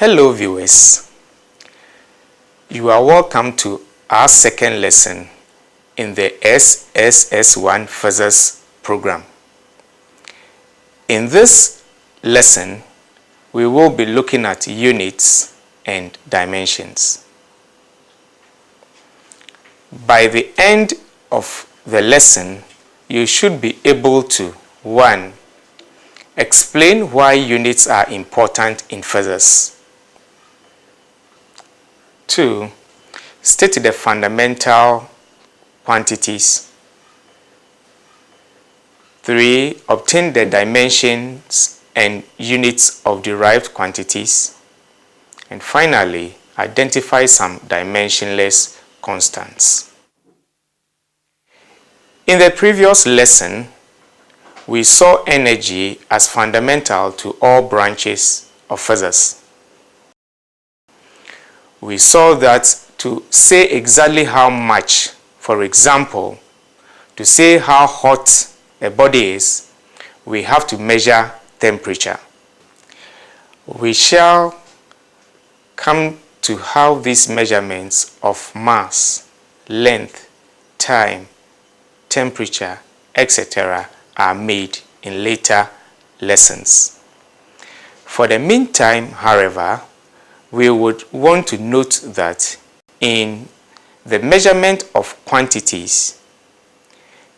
Hello viewers, you are welcome to our second lesson in the SSS1 Physics program. In this lesson, we will be looking at units and dimensions. By the end of the lesson, you should be able to 1. Explain why units are important in physics. 2. State the fundamental quantities. 3. Obtain the dimensions and units of derived quantities. And finally, identify some dimensionless constants. In the previous lesson, we saw energy as fundamental to all branches of physics. We saw that to say exactly how much, for example, to say how hot a body is, we have to measure temperature. We shall come to how these measurements of mass, length, time, temperature, etc. are made in later lessons. For the meantime, however, we would want to note that in the measurement of quantities,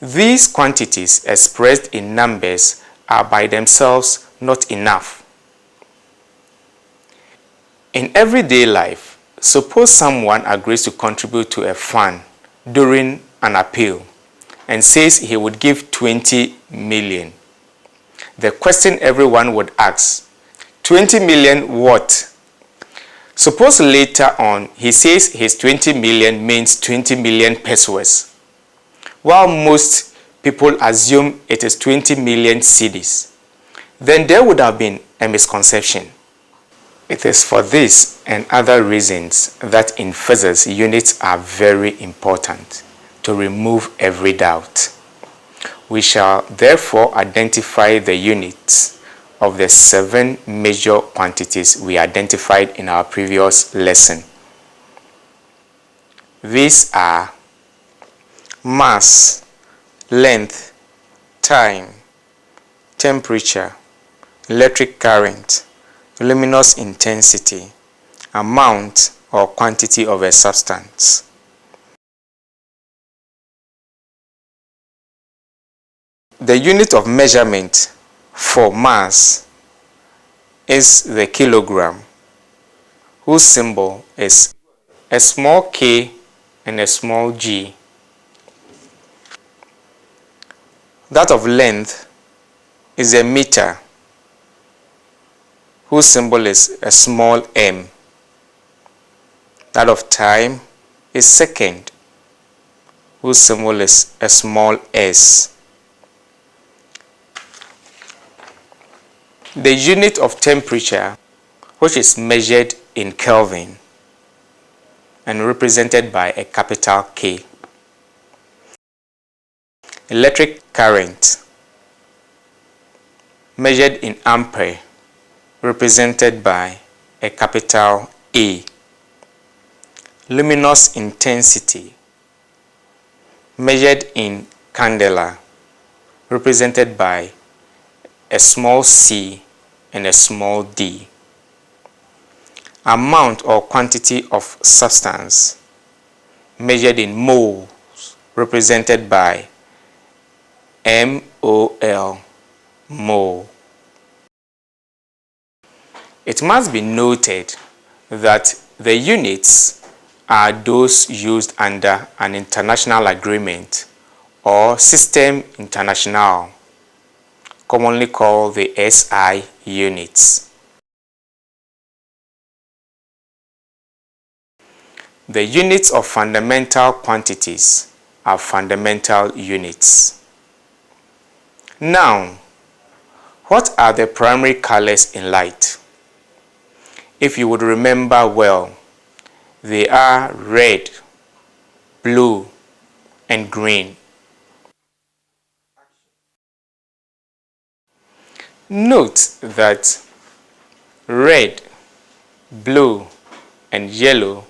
these quantities expressed in numbers are by themselves not enough. In everyday life, suppose someone agrees to contribute to a fund during an appeal and says he would give 20 million. The question everyone would ask, 20 million what? Suppose later on he says his 20 million means 20 million pesos, while most people assume it is 20 million cedis. Then there would have been a misconception. It is for this and other reasons that in physics units are very important to remove every doubt. We shall therefore identify the units of the 7 major quantities we identified in our previous lesson. These are mass, length, time, temperature, electric current, luminous intensity, amount or quantity of a substance. The unit of measurement for mass is the kilogram, whose symbol is a small k and a small g. That of length is a meter, whose symbol is a small m. That of time is second, whose symbol is a small s. The unit of temperature, which is measured in Kelvin and represented by a capital K. Electric current, measured in ampere, represented by a capital A. Luminous intensity, measured in candela, represented by a small c and a small d. Amount or quantity of substance, measured in moles, represented by mol, mole. It must be noted that the units are those used under an international agreement or Système International, commonly called the SI units. The units of fundamental quantities are fundamental units. Now, what are the primary colors in light? If you would remember well, they are red, blue, and green. Note that red, blue, and yellow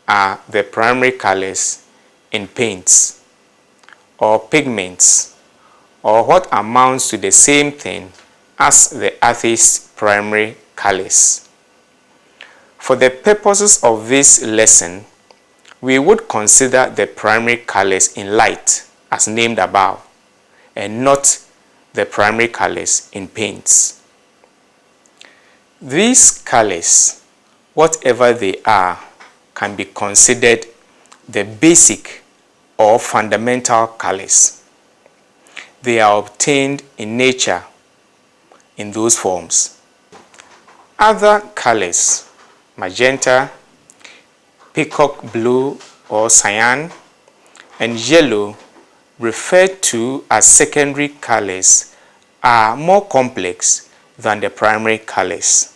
are the primary colors in paints or pigments, or what amounts to the same thing as the artist's primary colors. For the purposes of this lesson, we would consider the primary colors in light as named above, and not the primary colors in paints. These colors, whatever they are, can be considered the basic or fundamental colors. They are obtained in nature in those forms. Other colors, magenta, peacock blue or cyan, and yellow, referred to as secondary colors, are more complex than the primary colors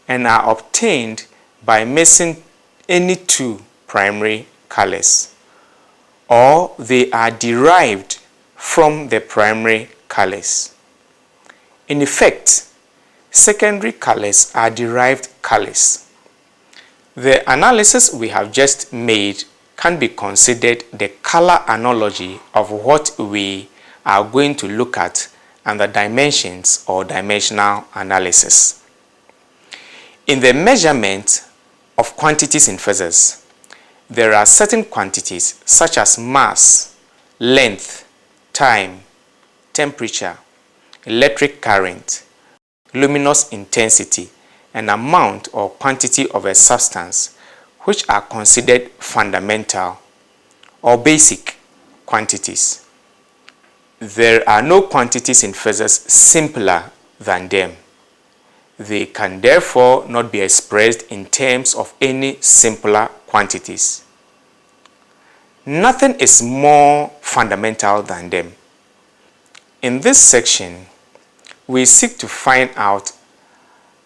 and are obtained by mixing any two primary colors, or they are derived from the primary colors. In effect, secondary colors are derived colors. The analysis we have just made can be considered the color analogy of what we are going to look at under dimensions or dimensional analysis. In the measurement of quantities in physics, there are certain quantities such as mass, length, time, temperature, electric current, luminous intensity, and amount or quantity of a substance which are considered fundamental or basic quantities. There are no quantities in physics simpler than them. They can therefore not be expressed in terms of any simpler quantities. Nothing is more fundamental than them. In this section, we seek to find out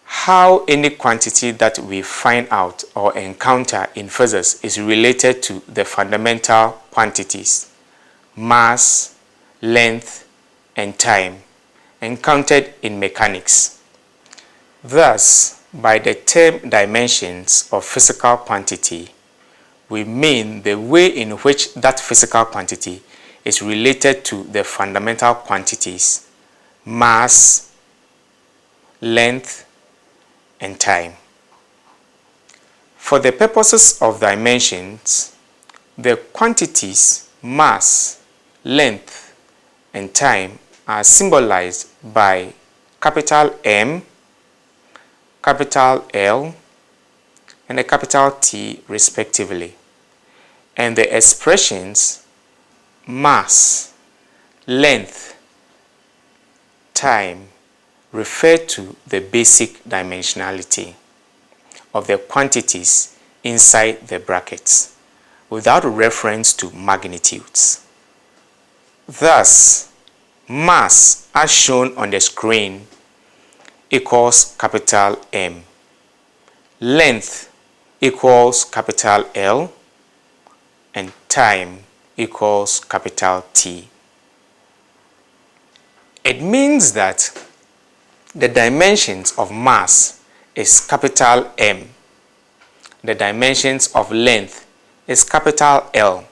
how any quantity that we find out or encounter in physics is related to the fundamental quantities, mass, length, and time, encountered in mechanics. Thus, by the term dimensions of physical quantity, we mean the way in which that physical quantity is related to the fundamental quantities, mass, length, and time. For the purposes of dimensions, the quantities mass, length, and time are symbolized by capital M, capital L, and a capital T respectively, and the expressions mass, length, time refer to the basic dimensionality of the quantities inside the brackets without reference to magnitudes. Thus, mass as shown on the screen equals capital M, length equals capital L, and time equals capital T. It means that the dimensions of mass is capital M, the dimensions of length is capital L,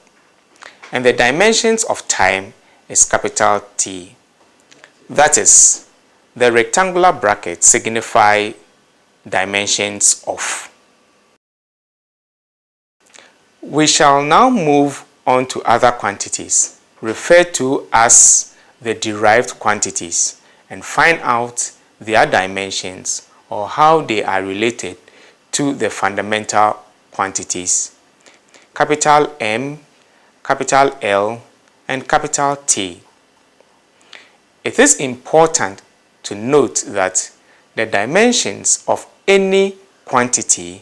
and the dimensions of time is capital T. That is, the rectangular brackets signify dimensions of. We shall now move on to other quantities, referred to as the derived quantities, and find out their dimensions or how they are related to the fundamental quantities, capital M, capital L, and capital T. It is important to note that the dimensions of any quantity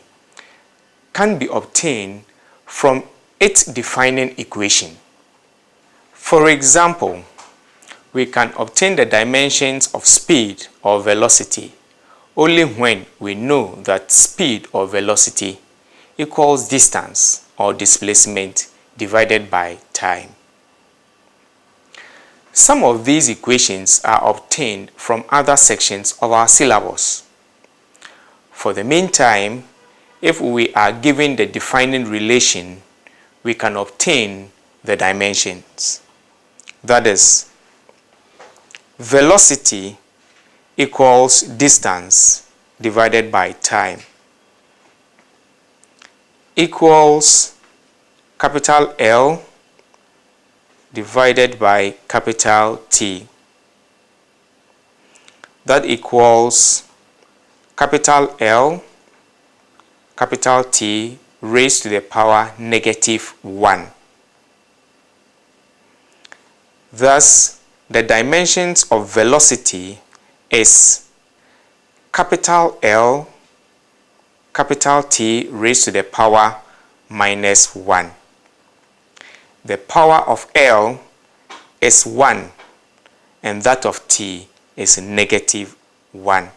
can be obtained from its defining equation. For example, we can obtain the dimensions of speed or velocity only when we know that speed or velocity equals distance or displacement divided by time. Some of these equations are obtained from other sections of our syllabus. For the meantime, if we are given the defining relation, we can obtain the dimensions. That is, velocity equals distance divided by time equals capital L divided by capital T. That equals capital L, capital T raised to the power -1. Thus, the dimensions of velocity is capital L, capital T raised to the power -1. The power of L is 1 and that of T is -1.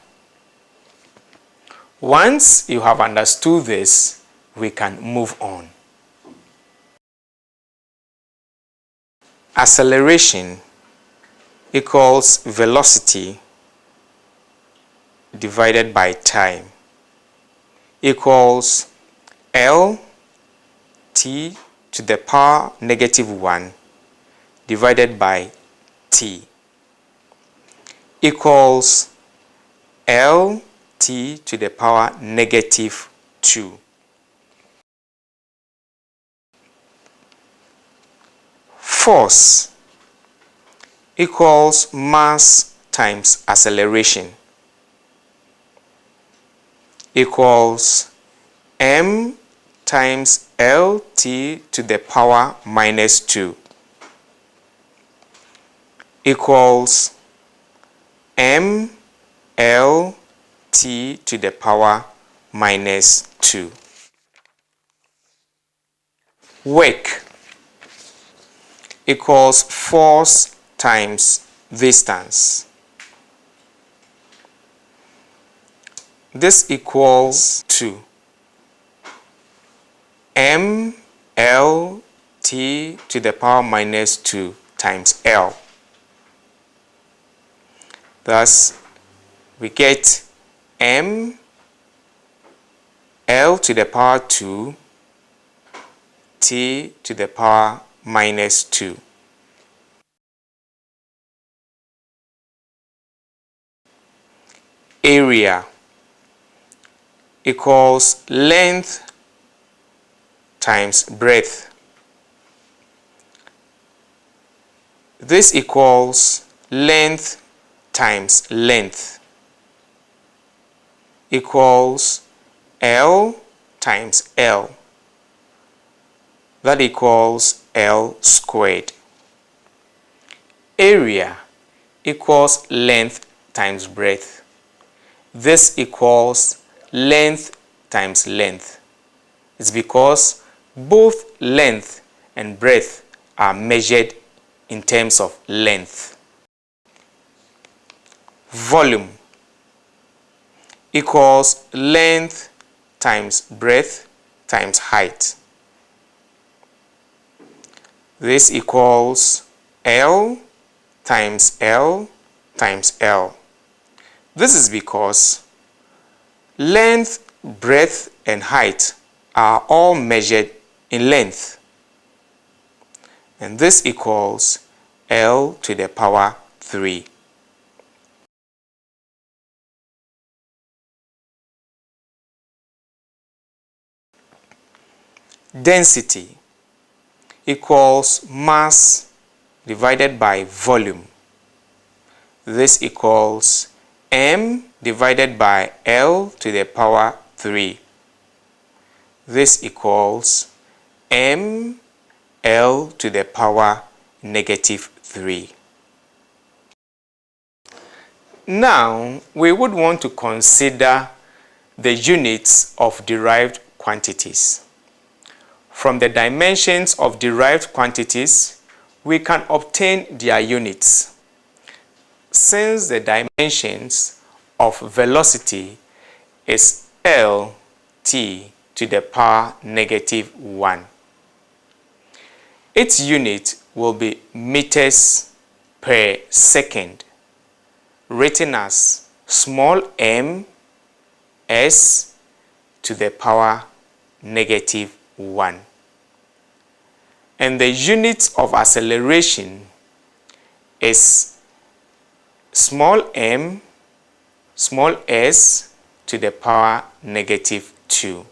Once you have understood this, we can move on. Acceleration equals velocity divided by time equals L T to the power -1 divided by T equals L T to the power -2. Force equals mass times acceleration equals m times LT to the power -2 equals m LT to the power -2. Work equals force times distance. This equals to m LT to the power -2 times L. Thus, we get m L to the power 2 T to the power -2. Area equals length times breadth. This equals length times length equals L times L. That equals L squared. Area equals length times breadth. This equals length times length. It's because both length and breadth are measured in terms of length. Volume equals length times breadth times height. This equals L times L times L. This is because length, breadth, and height are all measured in length. And this equals L to the power 3. Density equals mass divided by volume. This equals m divided by L to the power 3. This equals m L to the power -3. Now, we would want to consider the units of derived quantities. From the dimensions of derived quantities, we can obtain their units. Since the dimensions of velocity is Lt to the power -1, its unit will be meters per second, written as small m s to the power -1. And the unit of acceleration is small m, small s to the power -2.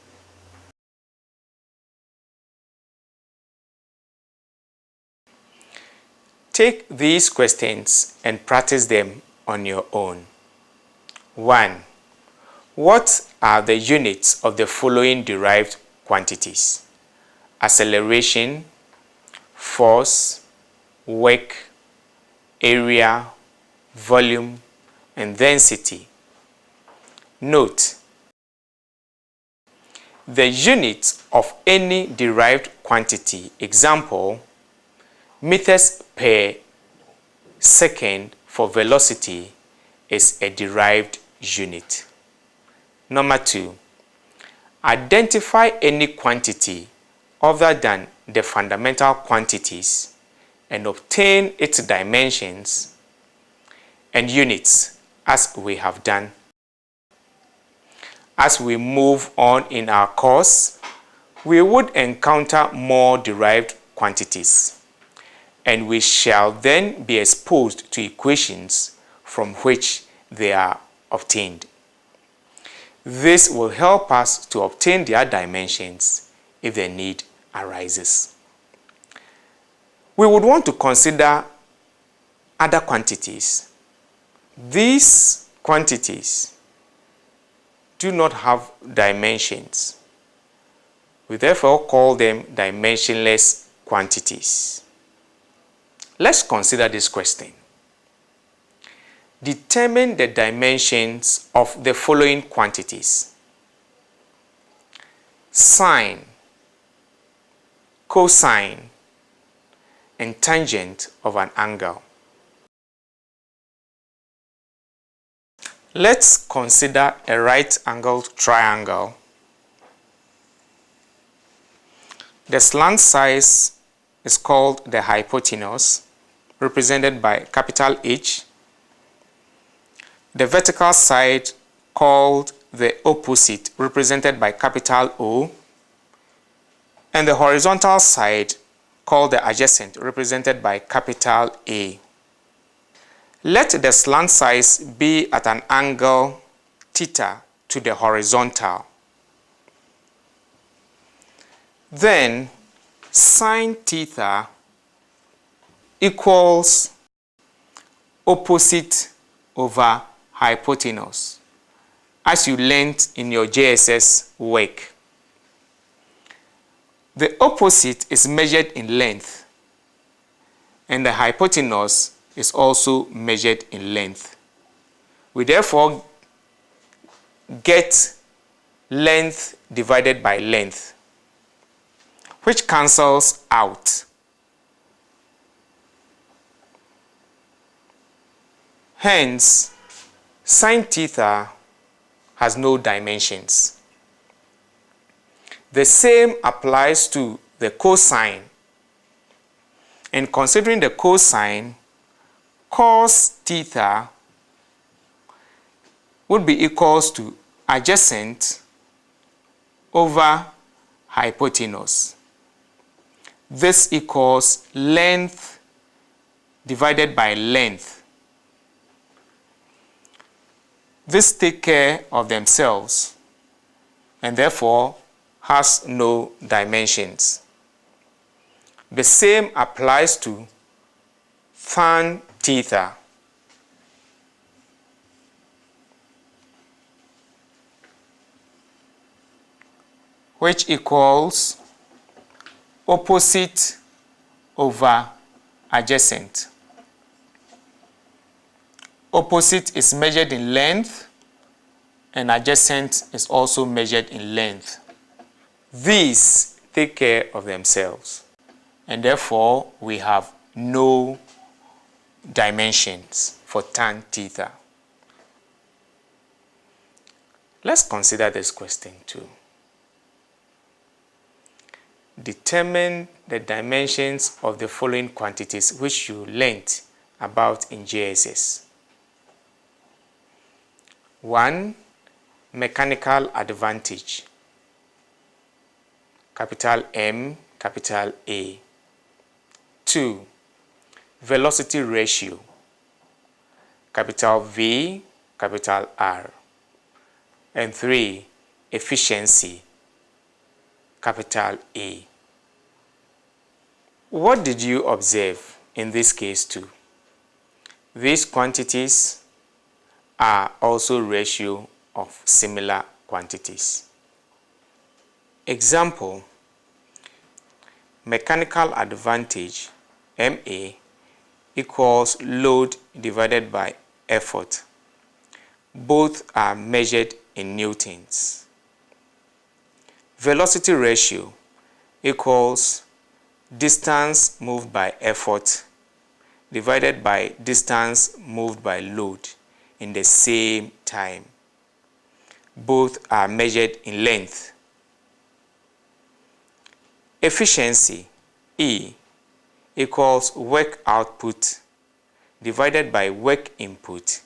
Take these questions and practice them on your own. 1. What are the units of the following derived quantities? Acceleration, force, work, area, volume, and density. Note, the unit of any derived quantity, example, meters per second for velocity, is a derived unit. Number 2, identify any quantity other than the fundamental quantities and obtain its dimensions and units as we have done. As we move on in our course, we would encounter more derived quantities, and we shall then be exposed to equations from which they are obtained. This will help us to obtain their dimensions if the need arises. We would want to consider other quantities. These quantities do not have dimensions. We therefore call them dimensionless quantities. Let's consider this question. Determine the dimensions of the following quantities: sine, cosine, and tangent of an angle. Let's consider a right-angled triangle. The slant size is called the hypotenuse, represented by capital H. The vertical side called the opposite, represented by capital O. And the horizontal side called the adjacent, represented by capital A. Let the slant size be at an angle theta to the horizontal. Then sine theta equals opposite over hypotenuse, as you learned in your JSS work. The opposite is measured in length, and the hypotenuse is also measured in length. We therefore get length divided by length, which cancels out. Hence, sine theta has no dimensions. The same applies to the cosine. And considering the cosine, cos theta would be equals to adjacent over hypotenuse. This equals length divided by length. These take care of themselves and therefore has no dimensions. The same applies to tan theta. Which equals opposite over adjacent. Opposite is measured in length and adjacent is also measured in length. These take care of themselves, and therefore we have no dimensions for tan theta. Let's consider this question too. Determine the dimensions of the following quantities which you learnt about in JSS. 1. Mechanical advantage, capital M, capital A. 2. Velocity ratio, capital V, capital R. And 3. Efficiency, capital E. What did you observe in this case too? These quantities are also ratio of similar quantities. Example, mechanical advantage, MA, equals load divided by effort. Both are measured in newtons. Velocity ratio equals distance moved by effort divided by distance moved by load in the same time. Both are measured in length. Efficiency, E, equals work output divided by work input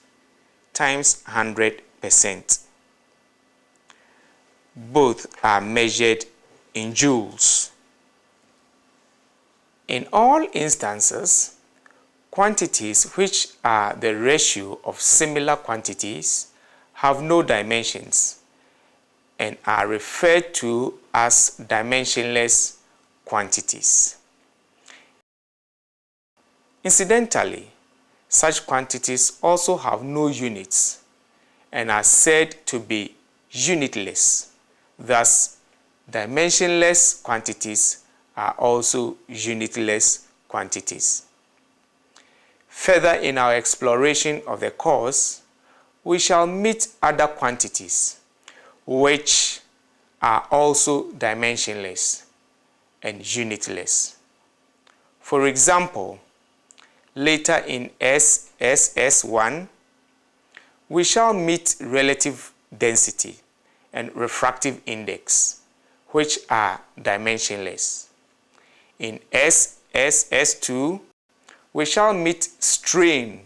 times 100%. Both are measured in joules. In all instances, quantities which are the ratio of similar quantities have no dimensions and are referred to as dimensionless quantities. Incidentally, such quantities also have no units and are said to be unitless. Thus, dimensionless quantities are also unitless quantities. Further in our exploration of the course, we shall meet other quantities which are also dimensionless and unitless. For example, later in SSS1, we shall meet relative density and refractive index, which are dimensionless. In SSS2, we shall meet strain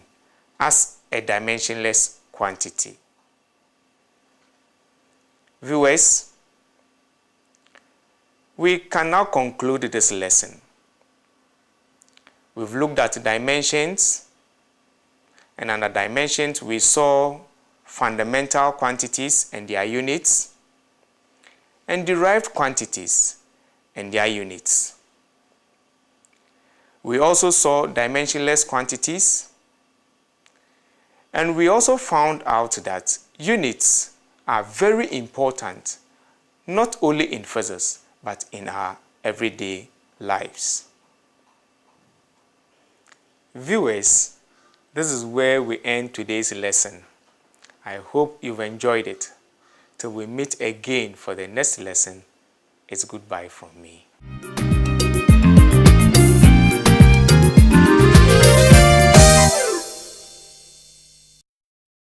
as a dimensionless quantity. Viewers, we can now conclude this lesson. We've looked at dimensions, and under dimensions we saw fundamental quantities and their units, and derived quantities and their units. We also saw dimensionless quantities, and we also found out that units are very important, not only in physics, but in our everyday lives. Viewers, this is where we end today's lesson. I hope you've enjoyed it. Till we meet again for the next lesson, it's goodbye from me.